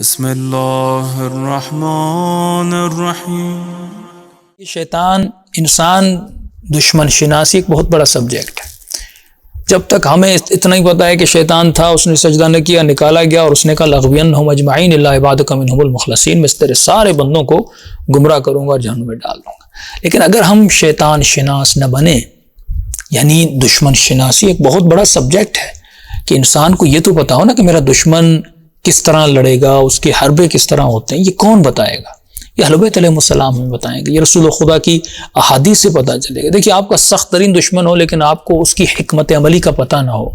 بسم اللہ الرحمن الرحیم۔ شیطان انسان دشمن شناسی ایک بہت بڑا سبجیکٹ ہے۔ جب تک ہمیں اتنا ہی پتا ہے کہ شیطان تھا، اس نے سجدہ نہ کیا، نکالا گیا اور اس نے کہا لَأَغْوِيَنَّهُمْ أَجْمَعِينَ إِلَّا عِبَادَكَ مِنْهُمُ الْمُخْلَصِينَ، میں تیرے سارے بندوں کو گمراہ کروں گا اور جہنم میں ڈال دوں گا۔ لیکن اگر ہم شیطان شناس نہ بنے، یعنی دشمن شناسی ایک بہت بڑا سبجیکٹ ہے کہ انسان کو یہ تو پتا ہو نا کہ میرا دشمن کس طرح لڑے گا، اس کے حربے کس طرح ہوتے ہیں، یہ کون بتائے گا؟ یہ اہل بیت علیہ السلام ہمیں بتائیں گے، یہ رسول خدا کی احادیث سے پتہ چلے گا۔ دیکھیے، آپ کا سخت ترین دشمن ہو لیکن آپ کو اس کی حکمت عملی کا پتہ نہ ہو۔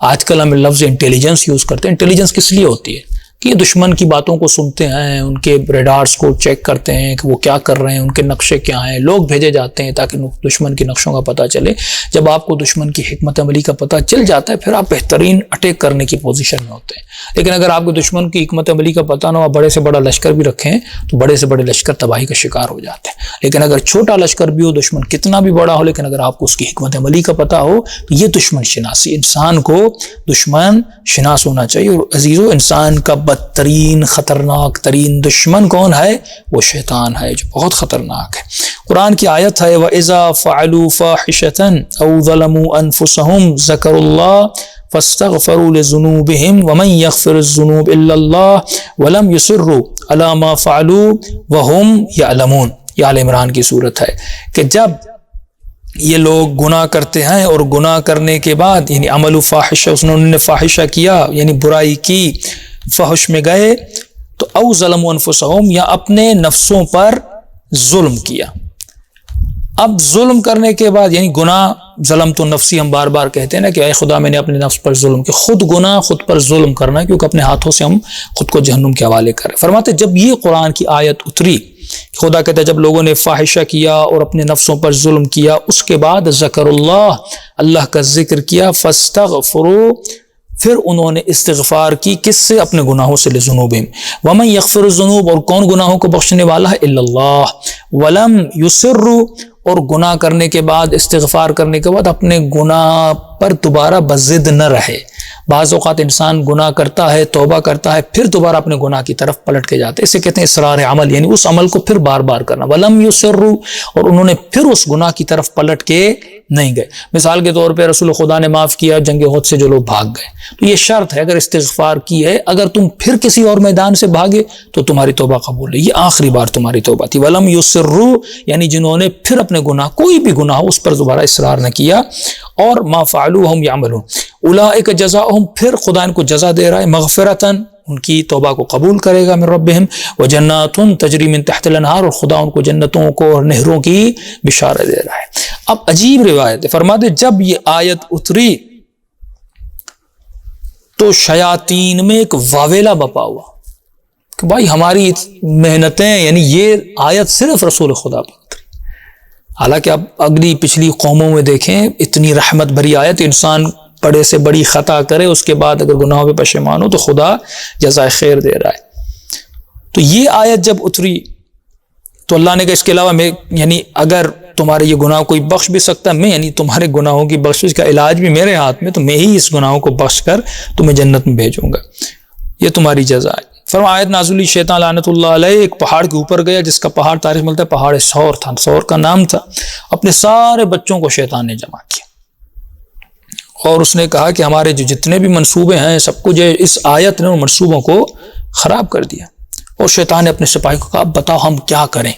آج کل ہم لفظ انٹیلیجنس یوز کرتے ہیں۔ انٹیلیجنس کس لیے ہوتی ہے؟ کہ یہ دشمن کی باتوں کو سنتے ہیں، ان کے ریڈارز کو چیک کرتے ہیں کہ وہ کیا کر رہے ہیں، ان کے نقشے کیا ہیں، لوگ بھیجے جاتے ہیں تاکہ دشمن کے نقشوں کا پتہ چلے۔ جب آپ کو دشمن کی حکمت عملی کا پتہ چل جاتا ہے پھر آپ بہترین اٹیک کرنے کی پوزیشن میں ہوتے ہیں۔ لیکن اگر آپ کو دشمن کی حکمت عملی کا پتہ نہ ہو، بڑے سے بڑا لشکر بھی رکھیں تو بڑے سے بڑے لشکر تباہی کا شکار ہو جاتے ہیں۔ لیکن اگر چھوٹا لشکر بھی ہو، دشمن کتنا بھی بڑا ہو، لیکن اگر آپ کو اس کی حکمت عملی کا پتہ ہو تو یہ دشمن شناسی، انسان کو دشمن شناس ہونا چاہیے۔ اور عزیزو، انسان کا بدترین خطرناک ترین دشمن کون ہے؟ وہ شیطان ہے، جو بہت خطرناک ہے۔ قرآن کی آیت ہے وَإِذَا فَعَلُوا فَاحِشَةً أَوْ ظَلَمُوا أَنفُسَهُمْ ذَكَرُوا اللَّهَ فَاسْتَغْفَرُوا لِذُنُوبِهِمْ وَمَنْ يَغْفِرُ الذُّنُوبَ إِلَّا اللَّهُ وَلَمْ يُصِرُّوا عَلَى مَا فَعَلُوا وَهُمْ يَعْلَمُونَ۔ یہ آل عمران کی صورت ہے کہ جب یہ لوگ گناہ کرتے ہیں اور گناہ کرنے کے بعد یعنی عمل فاحشہ، انہوں نے فاحشہ کیا یعنی برائی کی، فحش میں گئے تو او ظلموا انفسہم، یا اپنے نفسوں پر ظلم کیا۔ اب ظلم کرنے کے بعد یعنی گناہ، ظلم تو نفسی ہم بار بار کہتے ہیں نا کہ اے خدا میں نے اپنے نفس پر ظلم کیا، خود گناہ خود پر ظلم کرنا ہے، کیونکہ اپنے ہاتھوں سے ہم خود کو جہنم کے حوالے کریں۔ فرماتے جب یہ قرآن کی آیت اتری، خدا کہتا ہے جب لوگوں نے فاحشہ کیا اور اپنے نفسوں پر ظلم کیا، اس کے بعد ذکر اللہ کا ذکر کیا، فاستغفروا، پھر انہوں نے استغفار کی، کس سے؟ اپنے گناہوں سے، لذنوبہم، ومن یغفر الذنوب، اور کون گناہوں کو بخشنے والا ہے؟ الا اللہ، ولم یصروا، اور گناہ کرنے کے بعد، استغفار کرنے کے بعد اپنے گناہ پر دوبارہ بضد نہ رہے۔ بعض اوقات انسان گناہ کرتا ہے، توبہ کرتا ہے، پھر دوبارہ اپنے گناہ کی طرف پلٹ کے جاتے ہیں، اسے کہتے ہیں اصرار عمل، یعنی اس عمل کو پھر بار بار کرنا۔ ولم یصروا، اور انہوں نے پھر اس گناہ کی طرف پلٹ کے نہیں گئے۔ مثال کے طور پہ رسول خدا نے معاف کیا، جنگ احد سے جو لوگ بھاگ گئے، تو یہ شرط ہے اگر استغفار کی ہے، اگر تم پھر کسی اور میدان سے بھاگے تو تمہاری توبہ قبول ہے، یہ آخری بار تمہاری توبہ تھی۔ ولم یصروا، یعنی جنہوں نے پھر اپنے گناہ، کوئی بھی گناہ اس پر دوبارہ اصرار نہ کیا، اور ما فعلوا ہم یعملون، اولئک جزاؤہم، پھر خدا ان کو جزا دے رہا ہے، مغفرتاً، ان کی توبہ کو قبول کرے گا، من ربہم، وجنات تجری من تحت الانہار، اور خدا ان کو جنتوں کو اور نہروں کی بشارت دے رہا ہے۔ اب عجیب روایت ہے، فرماتے جب یہ آیت اتری تو شیاطین میں ایک واویلا بپا ہوا کہ بھائی ہماری محنتیں، یعنی یہ آیت صرف رسول خدا پر اتری۔ حالانکہ اب اگلی پچھلی قوموں میں دیکھیں، اتنی رحمت بھری آیت، انسان بڑے سے بڑی خطا کرے، اس کے بعد اگر گناہوں پہ پشیمان ہو تو خدا جزائے خیر دے رہا ہے۔ تو یہ آیت جب اتری تو اللہ نے کہا اس کے علاوہ میں، یعنی اگر تمہارے یہ گناہ کوئی بخش بھی سکتا ہے، میں یعنی تمہارے گناہوں کی بخشش کا علاج بھی میرے ہاتھ میں، تو میں ہی اس گناہوں کو بخش کر تمہیں جنت میں بھیجوں گا، یہ تمہاری جزا ہے۔ فرمایا آیت نازل ہوئی، شیطان لعنت اللہ علیہ ایک پہاڑ کے اوپر گیا، جس کا پہاڑ تاریخ ملتا ہے پہاڑ سور تھا، سور کا نام تھا۔ اپنے سارے بچوں کو شیطان نے جمع کیا اور اس نے کہا کہ ہمارے جو جتنے بھی منصوبے ہیں سب کچھ، اس آیت نے ان منصوبوں کو خراب کر دیا۔ اور شیطان نے اپنے سپاہی کو کہا بتاؤ ہم کیا کریں،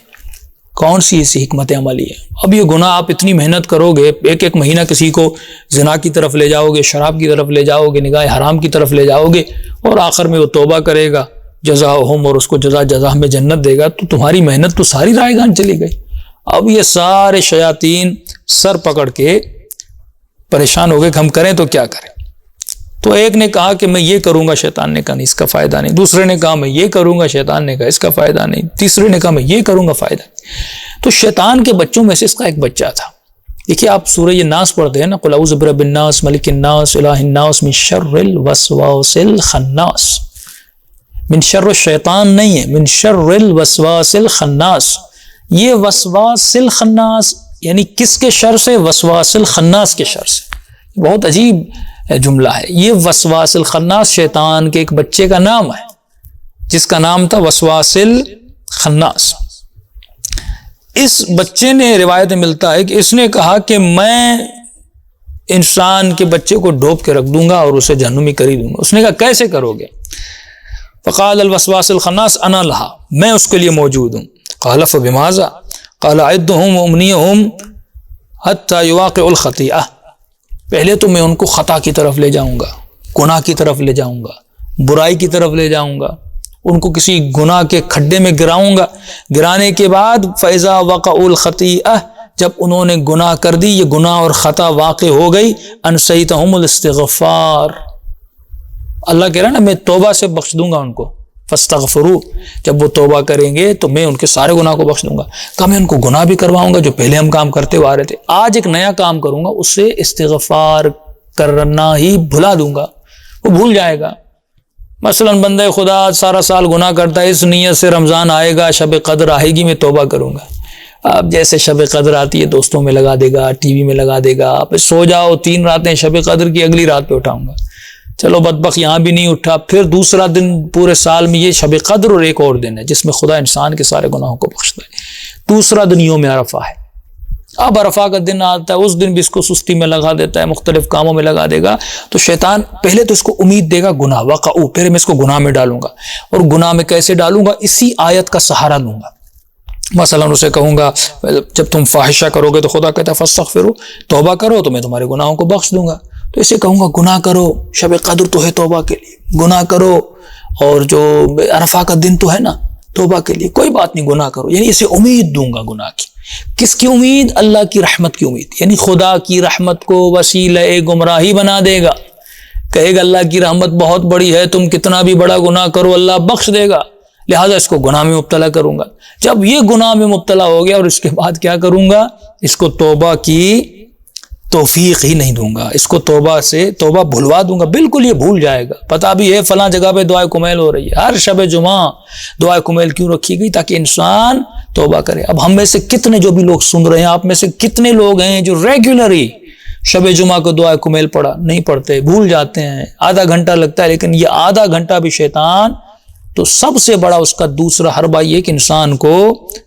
کون سی ایسی حکمت عملی ہے؟ اب یہ گناہ آپ اتنی محنت کرو گے، ایک ایک مہینہ کسی کو زنا کی طرف لے جاؤ گے، شراب کی طرف لے جاؤ گے، نگاہ حرام کی طرف لے جاؤ گے، اور آخر میں وہ توبہ کرے گا، جزاؤہم، اور اس کو جزا میں جنت دے گا، تو تمہاری محنت تو ساری رائے گان چلی گئی۔ اب یہ سارے شیاطین سر پکڑ کے پریشان ہو گئے کہ ہم کریں تو کیا کریں۔ تو ایک نے کہا کہ میں یہ کروں گا، شیطان نے کہا نہیں اس کا فائدہ نہیں، دوسرے نے کہا میں یہ کروں گا، شیطان نے کہا اس کا فائدہ نہیں، تیسرے نے کہا میں یہ کروں گا، فائدہ نہیں۔ تو شیطان کے بچوں میں سے اس کا ایک بچہ تھا۔ دیکھیے آپ سورہ الناس پڑھتے ہیں نا، قل اعوذ برب الناس ملک الناس الہ الناس من شر الوسواس الخناس، من شر الشیطان نہیں ہے، من شر الوسواس الخناس۔ یہ وسواس الخناس یعنی کس کے شر سے؟ وسواس الخناس کے شر سے۔ بہت عجیب جملہ ہے یہ، وسواس الخناس شیطان کے ایک بچے کا نام ہے۔ جس کا نام تھا وسواس الخناس. اس بچے نے روایت میں ملتا ہے کہ اس نے کہا کہ میں انسان کے بچے کو ڈوب کے رکھ دوں گا اور اسے جہنمی کر ہی دوں گا. اس نے کہا کیسے کرو گے؟ فقال الوسواس الخناس انا لہا، میں اس کے لیے موجود ہوں. قال فبماذا؟ قال اعدهم وامنيهم حتى يواقع الخطيئة. پہلے تو میں ان کو خطا کی طرف لے جاؤں گا، گناہ کی طرف لے جاؤں گا، برائی کی طرف لے جاؤں گا، ان کو کسی گناہ کے کھڈے میں گراؤں گا. گرانے کے بعد فاذا وقعوا الخطيئة، جب انہوں نے گناہ کر دی، یہ گناہ اور خطا واقع ہو گئی، انسیتهم الاستغفار، اللہ کہہ رہا ہے نا میں توبہ سے بخش دوں گا ان کو. فاستغفروا، جب وہ توبہ کریں گے تو میں ان کے سارے گناہ کو بخش دوں گا. کہ میں ان کو گناہ بھی کرواؤں گا جو پہلے ہم کام کرتے ہوئے آ رہے تھے، آج ایک نیا کام کروں گا، اس سے استغفار کرنا ہی بھلا دوں گا، وہ بھول جائے گا. مثلا بندہ خدا سارا سال گناہ کرتا ہے، اس نیت سے رمضان آئے گا، شب قدر آئے گی، میں توبہ کروں گا. اب جیسے شب قدر آتی ہے دوستوں میں لگا دے گا، ٹی وی میں لگا دے گا، پھر سو جاؤ 3 راتیں شب قدر کی، اگلی رات پہ اٹھاؤں گا. چلو بدبخت یہاں بھی نہیں اٹھا، پھر دوسرا دن پورے سال میں یہ شب قدر اور ایک اور دن ہے جس میں خدا انسان کے سارے گناہوں کو بخشتا ہے. دوسرا دن یوم عرفہ ہے. اب عرفہ کا دن آتا ہے، اس دن بھی اس کو سستی میں لگا دیتا ہے، مختلف کاموں میں لگا دے گا. تو شیطان پہلے تو اس کو امید دے گا گناہ، وقعوا، پھر میں اس کو گناہ میں ڈالوں گا. اور گناہ میں کیسے ڈالوں گا؟ اسی آیت کا سہارا لوں گا. مثلا اسے کہوں گا جب تم فاحشہ کرو گے تو خدا کہتا ہے فاستغفروا، توبہ کرو تو میں تمہارے گناہوں کو بخش دوں گا. تو اسے کہوں گا گناہ کرو، شب قدر تو ہے توبہ کے لیے، گناہ کرو، اور جو عرفہ کا دن تو ہے نا توبہ کے لیے، کوئی بات نہیں گناہ کرو. یعنی اسے امید دوں گا گناہ کی. کس کی امید؟ اللہ کی رحمت کی امید. یعنی خدا کی رحمت کو وسیلہ گمراہی بنا دے گا، کہے گا اللہ کی رحمت بہت بڑی ہے، تم کتنا بھی بڑا گناہ کرو اللہ بخش دے گا، لہٰذا اس کو گناہ میں مبتلا کروں گا. جب یہ گناہ میں مبتلا ہو گیا اور اس کے بعد کیا کروں گا؟ اس کو توبہ کی توفیق ہی نہیں دوں گا، اس کو توبہ بھلوا دوں گا، بالکل یہ بھول جائے گا. پتہ بھی ہے فلاں جگہ پہ دعائے کمیل ہو رہی ہے، ہر شب جمعہ دعائے کمیل کیوں رکھی گئی؟ تاکہ انسان توبہ کرے. اب ہم میں سے کتنے جو بھی لوگ سن رہے ہیں، آپ میں سے کتنے لوگ ہیں جو ریگولرلی شب جمعہ کو دعائے کمیل پڑھا نہیں پڑھتے، بھول جاتے ہیں، آدھا گھنٹہ لگتا ہے، لیکن یہ آدھا گھنٹہ بھی شیطان تو سب سے بڑا اس کا دوسرا حربہ یہ کہ انسان کو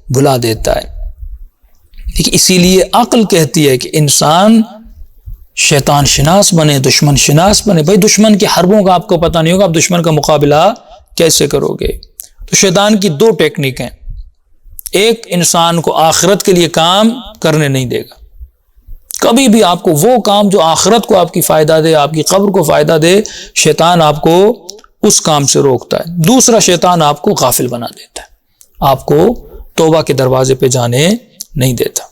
بھلا دیتا ہے. اسی لیے عقل کہتی ہے کہ انسان شیطان شناس بنے، دشمن شناس بنے. بھائی دشمن کے حربوں کا آپ کو پتہ نہیں ہوگا، آپ دشمن کا مقابلہ کیسے کرو گے؟ تو شیطان کی 2 ٹیکنیک ہیں. ایک، انسان کو آخرت کے لیے کام کرنے نہیں دے گا. کبھی بھی آپ کو وہ کام جو آخرت کو آپ کی فائدہ دے، آپ کی قبر کو فائدہ دے، شیطان آپ کو اس کام سے روکتا ہے. دوسرا، شیطان آپ کو غافل بنا دیتا ہے، آپ کو توبہ کے دروازے پہ جانے نہیں دیتا.